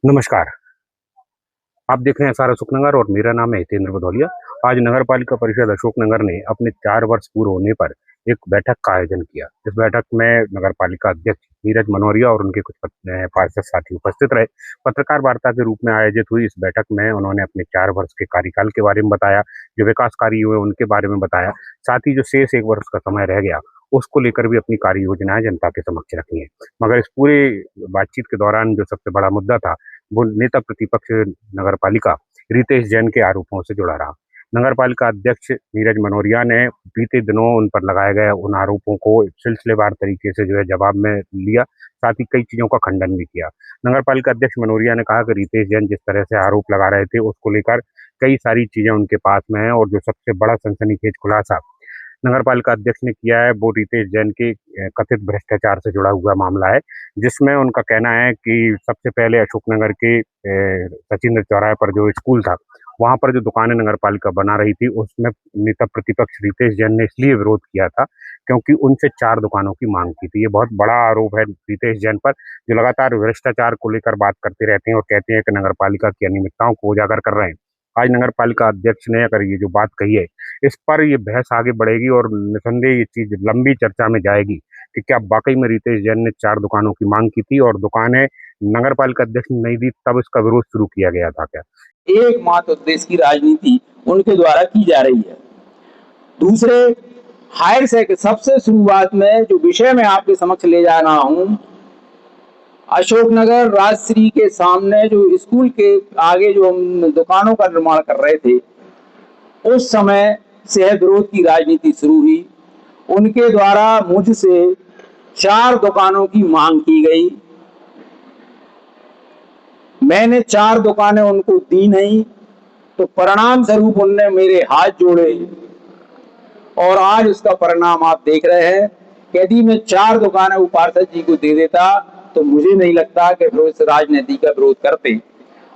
नमस्कार। आप देख रहे हैं सारा सुखनगर और मेरा नाम है हितेंद्र भदौलिया। आज नगर पालिका परिषद अशोकनगर ने अपने 4 वर्ष पूरे होने पर एक बैठक का आयोजन किया। इस बैठक में नगर पालिका अध्यक्ष नीरज मनोरिया और उनके कुछ पार्षद साथी उपस्थित रहे। पत्रकार वार्ता के रूप में आयोजित हुई इस बैठक में उन्होंने अपने 4 वर्ष के कार्यकाल के बारे में बताया, जो विकास कार्य हुए उनके बारे में बताया। साथ ही जो शेष 1 वर्ष का समय रह गया, उसको लेकर भी अपनी कार्य योजनाएँ जनता के समक्ष रखी हैं। मगर इस पूरे बातचीत के दौरान जो सबसे बड़ा मुद्दा था, वो नेता प्रतिपक्ष नगर पालिका रितेश जैन के आरोपों से जुड़ा रहा। नगर पालिका अध्यक्ष नीरज मनोरिया ने बीते दिनों उन पर लगाए गए उन आरोपों को सिलसिलेवार तरीके से जो है जवाब में लिया, साथ ही कई चीज़ों का खंडन भी किया। नगर पालिका अध्यक्ष मनोरिया ने कहा कि रितेश जैन जिस तरह से आरोप लगा रहे थे, उसको लेकर कई सारी चीज़ें उनके पास में हैं और जो सबसे बड़ा सनसनीखेज खुलासा नगर पालिका अध्यक्ष ने किया है, वो रितेश जैन के कथित भ्रष्टाचार से जुड़ा हुआ मामला है, जिसमें उनका कहना है कि सबसे पहले अशोकनगर के सचिंद्र चौराहे पर जो स्कूल था, वहाँ पर जो दुकानें नगर पालिका बना रही थी, उसमें नेता प्रतिपक्ष रितेश जैन ने इसलिए विरोध किया था, क्योंकि उनसे 4 दुकानों की माँग की थी। ये बहुत बड़ा आरोप है रितेश जैन पर, जो लगातार भ्रष्टाचार को लेकर बात करते रहते हैं और कहते हैं कि नगर पालिका की अनियमितताओं को उजागर कर रहे हैं। आज नगर पालिका अध्यक्ष ने अगर ये जो बात कही है, इस पर ये बहस आगे बढ़ेगी और निसंदेह ये चीज़ लंबी चर्चा में जाएगी कि क्या वाक़ई में रितेश जैन ने 4 दुकानों की माँग की थी और दुकानें नगर पालिका अध्यक्ष ने नहीं दी, तब इसका विरोध शुरू किया गया था क्या? एकमात्र उद्देश्य की राजनीति उनके द्वारा की जा रही है। दूसरे, हायर सेकेंडरी सबसे शुरुआत में जो विषय मैं आपके समक्ष ले जा रहा हूं, अशोकनगर राजश्री के सामने जो स्कूल के आगे जो हम दुकानों का निर्माण कर रहे थे, उस समय से विरोध की राजनीति शुरू हुई। उनके द्वारा मुझसे 4 दुकानों की मांग की गई। मैंने 4 दुकानें उनको दी नहीं, तो परिणाम स्वरूप उनने मेरे हाथ जोड़े और आज उसका परिणाम आप देख रहे हैं। यदि मैं 4 दुकानें वो पार्षद जी को दे देता, तो मुझे नहीं लगता कि वो इस राजनीति का विरोध करते।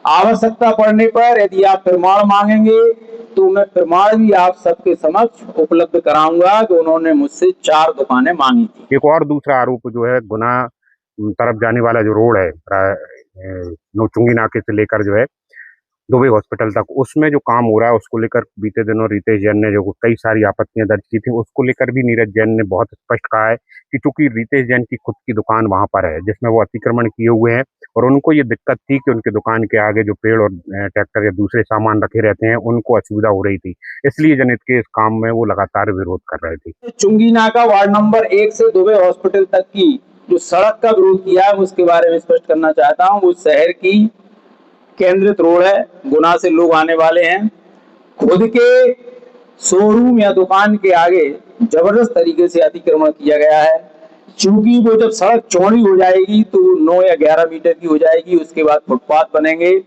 आवश्यकता पड़ने पर यदि आप प्रमाण मांगेंगे, तो मैं प्रमाण भी आप सबके समक्ष उपलब्ध कराऊंगा कि उन्होंने मुझसे 4 दुकानें मांगी थी। एक और दूसरा आरोप जो है गुना तरफ जाने वाला जो रोड है नौचुंगी नाके से लेकर जो है दुबई हॉस्पिटल तक, उसमें जो काम हो रहा है उसको लेकर बीते दिनों रितेश जैन ने जो कई सारी आपत्तियां दर्ज की थी, उसको लेकर भी नीरज जैन ने बहुत स्पष्ट कहा है कि चूंकि रितेश जैन की खुद की दुकान वहां पर है जिसमें वो अतिक्रमण किए हुए हैं और उनको ये दिक्कत थी कि उनकी दुकान के आगे जो पेड़ और ट्रैक्टर या दूसरे सामान रखे रहते हैं उनको असुविधा हो रही थी, इसलिए जनहित के इस काम में वो लगातार विरोध कर रहे थे। चुंगी नाका वार्ड नंबर 1 से दुबई हॉस्पिटल तक की जो सड़क का विरोध किया है, उसके बारे में स्पष्ट करना चाहता हूं। वो शहर की केंद्रित रोड है, गुना से लोग आने वाले हैं। खुद के शोरूम या दुकान के आगे जबरदस्त तरीके से अतिक्रमण किया गया है। चूंकि वो जब सड़क चौड़ी हो जाएगी तो 9 या 11 मीटर की हो जाएगी, उसके बाद फुटपाथ बनेंगे।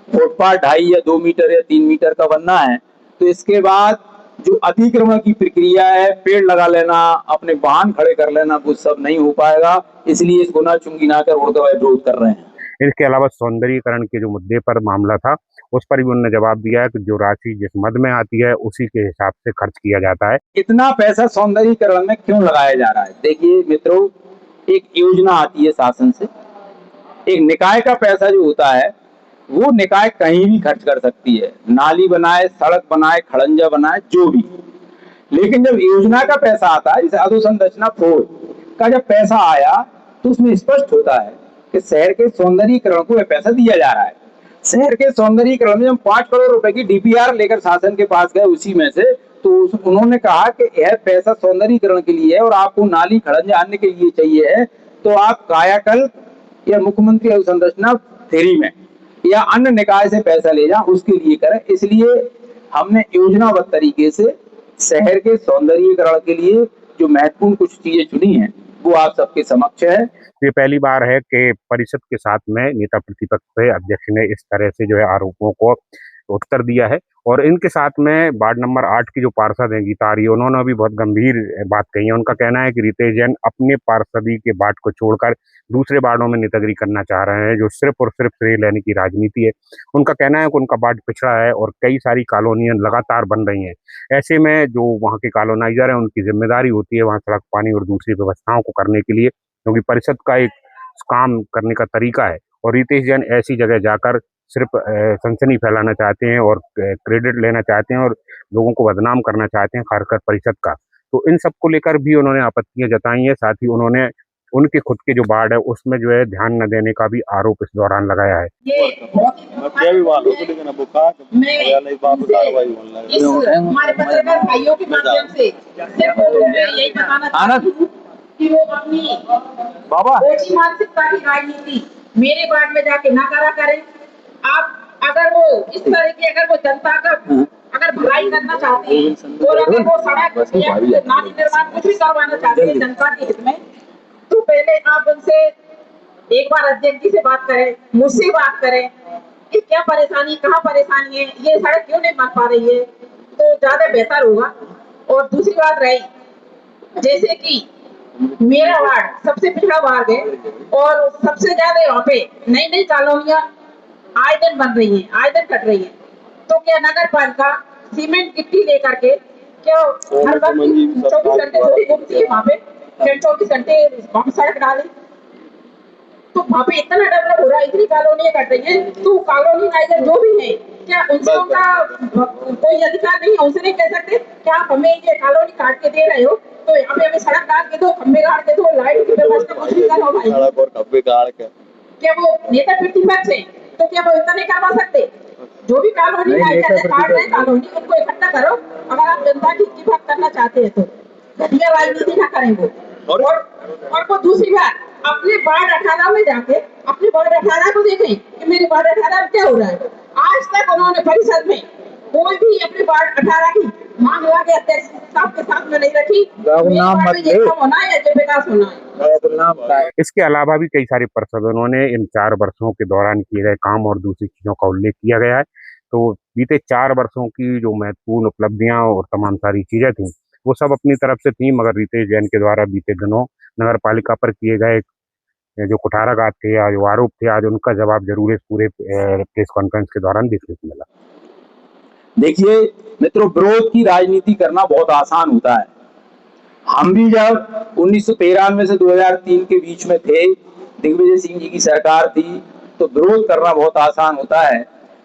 फुटपाथ 2.5 या 2 मीटर या 3 मीटर का बनना है, तो इसके बाद जो अतिक्रमण की प्रक्रिया है, पेड़ लगा लेना, अपने वाहन खड़े कर लेना, वो सब नहीं हो पाएगा। इसलिए इस गुना चुंगी नाका रोड का विरोध कर रहे हैं। इसके अलावा सौंदर्यीकरण के जो मुद्दे पर मामला था, उस पर भी उन्होंने जवाब दिया है कि जो राशि जिस मद में आती है, उसी के हिसाब से खर्च किया जाता है। इतना पैसा सौंदर्यीकरण में क्यों लगाया जा रहा है? देखिए मित्रों, एक योजना आती है शासन से, एक निकाय का पैसा जो होता है, वो निकाय कहीं भी खर्च कर सकती है, नाली बनाए, सड़क बनाए, खड़ंजा बनाए, जो भी। लेकिन जब योजना का पैसा आता है, जैसे अधोसंरचना 4 का जब पैसा आया, तो उसमें स्पष्ट होता है कि शहर के सौंदर्यीकरण को यह पैसा दिया जा रहा है। शहर के सौंदर्यीकरण में हम 5 करोड़ रुपए की डीपीआर लेकर शासन के पास गए, उसी में से तो उन्होंने कहा कि यह पैसा सौंदर्यीकरण के लिए है और आपको नाली खड़ंजा अन्य के लिए चाहिए है, तो आप कायाकल्प या मुख्यमंत्री अवसंरचना 3 में या अन्य निकाय से पैसा ले जाए, उसके लिए करें। इसलिए हमने योजनाबद्ध तरीके से शहर के सौंदर्यीकरण के लिए जो महत्वपूर्ण कुछ चीजें चुनी हैं, वो आप सबके समक्ष है। ये पहली बार है कि परिषद के साथ में नेता प्रतिपक्ष से अध्यक्ष ने इस तरह से जो है आरोपों को उत्तर दिया है और इनके साथ में वार्ड नंबर 8 की जो पार्षद हैं गीता आर्य, उन्होंने भी बहुत गंभीर बात कही है। उनका कहना है कि रितेश जैन अपने पार्षदी के वार्ड को छोड़कर दूसरे वार्डों में नेतागिरी करना चाह रहे हैं, जो सिर्फ और सिर्फ श्रेय लेने की राजनीति है। उनका कहना है कि उनका वार्ड पिछड़ा है और कई सारी कॉलोनियां लगातार बन रही हैं। ऐसे में जो वहाँ के कॉलोनाइजर हैं, उनकी जिम्मेदारी होती है वहाँ सड़क, पानी और दूसरी व्यवस्थाओं को करने के लिए, क्योंकि परिषद का एक काम करने का तरीका है और रितेश जैन ऐसी जगह जाकर सिर्फ सनसनी फैलाना चाहते हैं और क्रेडिट लेना चाहते हैं और लोगों को बदनाम करना चाहते हैं खारकर परिषद का। तो इन सब को लेकर भी उन्होंने आपत्तियां जताई हैं। साथ ही उन्होंने उनके खुद के जो वार्ड है उसमें जो है ध्यान न देने का भी आरोप इस दौरान लगाया है। हमारे पत्रकार भाइयों के माध्यम से सिर्फ यही बताना चाहती हूँ कि वो अपनी ओछी मानसिकता की राजनीति मेरे वार्ड में जाके ना करा करें। आप अगर वो इस तरह की अगर वो जनता का अगर भलाई करना चाहते हैं और अगर वो सड़क नाली निर्माण कुछ भी करवाना चाहते हैं जनता के हित में, तो पहले आप उनसे एक बार अध्यक्ष जी से बात करें, मुझसे बात करें कि क्या परेशानी, कहाँ परेशानी है, ये सड़क क्यों नहीं बन पा रही है, तो ज्यादा बेहतर होगा। और दूसरी बात रही, जैसे कि मेरा वार्ड सबसे पिछड़ा वार्ड है और सबसे ज्यादा यहाँ पे नई नई कॉलोनियां आए दिन बन रही है, आए दिन कट रही है, तो क्या नगर पालिका सीमेंट गिट्टी लेकर के क्या हर वक्त 24 घंटे थोड़ी घूमती है वहाँ पे, 24 घंटे वहाँ सड़क डाले, तो वहाँ पे इतना डेवलप हो रहा है, इतनी कॉलोनियां कट रही है, तो कॉलोनी नाइजर जो भी है क्या उनसे उनका कोई अधिकार नहीं है? उनसे नहीं कह सकते क्या आप हमें ये कॉलोनी काट के दे रहे हो तो यहाँ पे हमें सड़क डाल के दो, खम्भे गाड़ के दो, लाइट की व्यवस्था कुछ भी करो भाई। क्या वो नेता प्रतिपक्ष है तो क्या वो इतना नहीं करवा सकते? जो भी कॉलोनी काट रहे कॉलोनी उनको इकट्ठा करो, अगर आप जनता की इज्जत करना चाहते हैं तो घटिया राजनीति ना करें वो। और वो दूसरी बात, अपने वार्ड 18 में जाके अपने वार्ड 18 को देखें कि मेरे वार्ड 18 में क्या हो रहा है। आज तक उन्होंने परिषद में कोई भी अपने वार्ड 18 की मांग ला के अध्यक्ष साहब के साथ में नहीं रखी। होना है या विकास होना है। इसके अलावा भी कई सारे पार्षदों ने इन 4 वर्षों के दौरान किए गए काम और दूसरी चीजों का उल्लेख किया गया है। तो बीते 4 वर्षों की जो महत्वपूर्ण उपलब्धियां और तमाम सारी चीजें थी वो सब अपनी तरफ से थी, मगर रितेश जैन के द्वारा बीते दिनों नगर पालिका पर किए गए जो कुठाराघात थे या जो आरोप थे, आज उनका जवाब जरूर इस पूरे प्रेस कॉन्फ्रेंस के दौरान देखने को मिला। देखिए मित्रों, विरोध की राजनीति करना बहुत आसान होता है। हम भी जब 1993 से 2003 के बीच में थे, दिग्विजय सिंह जी की सरकार थी, तो विरोध करना बहुत आसान होता है,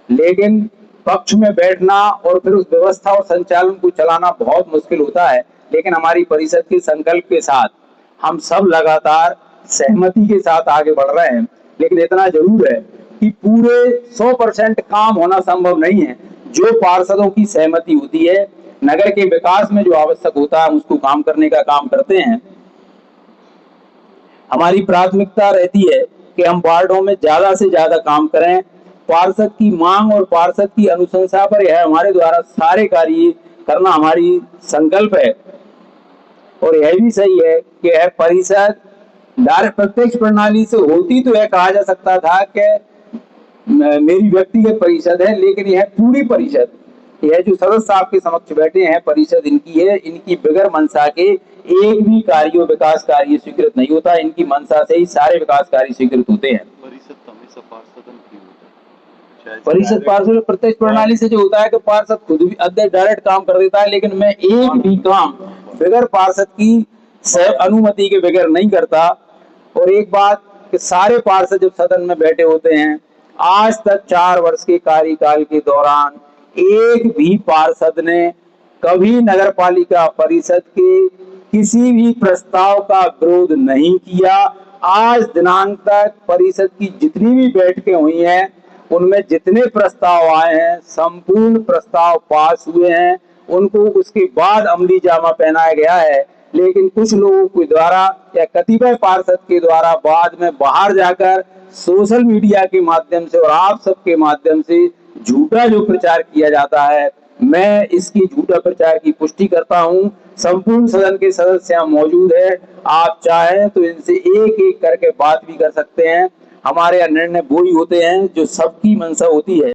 लेकिन पक्ष में बैठना और फिर उस व्यवस्था और संचालन को चलाना बहुत मुश्किल होता है। लेकिन हमारी परिषद के संकल्प के साथ हम सब लगातार सहमति के साथ आगे बढ़ रहे हैं। लेकिन इतना जरूर है कि पूरे 100% काम होना संभव नहीं है। जो पार्षदों की सहमति होती है, नगर के विकास में जो आवश्यक होता है उसको काम करने का काम करते हैं। हमारी प्राथमिकता रहती है कि हम वार्डों में ज्यादा से ज्यादा काम करें। पार्षद की मांग और पार्षद की अनुशंसा पर यह हमारे द्वारा सारे कार्य करना हमारी संकल्प है। और यह भी सही है कि यह परिषद डायरेक्ट प्रत्यक्ष प्रणाली से होती तो यह कहा जा सकता था कि मेरी व्यक्तिगत परिषद है, लेकिन यह पूरी परिषद, यह जो सदस्य आपके समक्ष बैठे हैं, परिषद इनकी है। इनकी बगैर मनसा के एक भी कार्य विकास कार्य स्वीकृत नहीं होता। इनकी मनसा से ही सारे विकास कार्य स्वीकृत होते हैं। परिषद पार्षद प्रत्यक्ष प्रणाली से जो होता है कि पार्षद खुद भी अध्यक्ष डायरेक्ट काम कर देता है, लेकिन मैं एक भी काम बगैर पार्षद की अनुमति के बगैर नहीं करता। और एक बात कि सारे पार्षद जब सदन में बैठे होते हैं, आज तक 4 वर्ष के कार्यकाल के दौरान एक भी पार्षद ने कभी नगर पालिका परिषद के किसी भी प्रस्ताव का विरोध नहीं किया। आज दिनांक तक परिषद की जितनी भी बैठकें हुई हैं, उनमें जितने प्रस्ताव आए हैं, संपूर्ण प्रस्ताव पास हुए हैं। उनको उसके बाद अमली जामा पहनाया गया है। लेकिन कुछ लोगों के द्वारा या कतिपय पार्षद के द्वारा बाद में बाहर जाकर सोशल मीडिया के माध्यम से और आप सबके माध्यम से झूठा जो प्रचार किया जाता है, मैं इसकी झूठा प्रचार की पुष्टि करता हूं। संपूर्ण सदन के सदस्य यहाँ मौजूद है, आप चाहें तो इनसे एक एक करके बात भी कर सकते हैं। हमारे यहाँ निर्णय वो ही होते हैं जो सबकी मंशा होती है।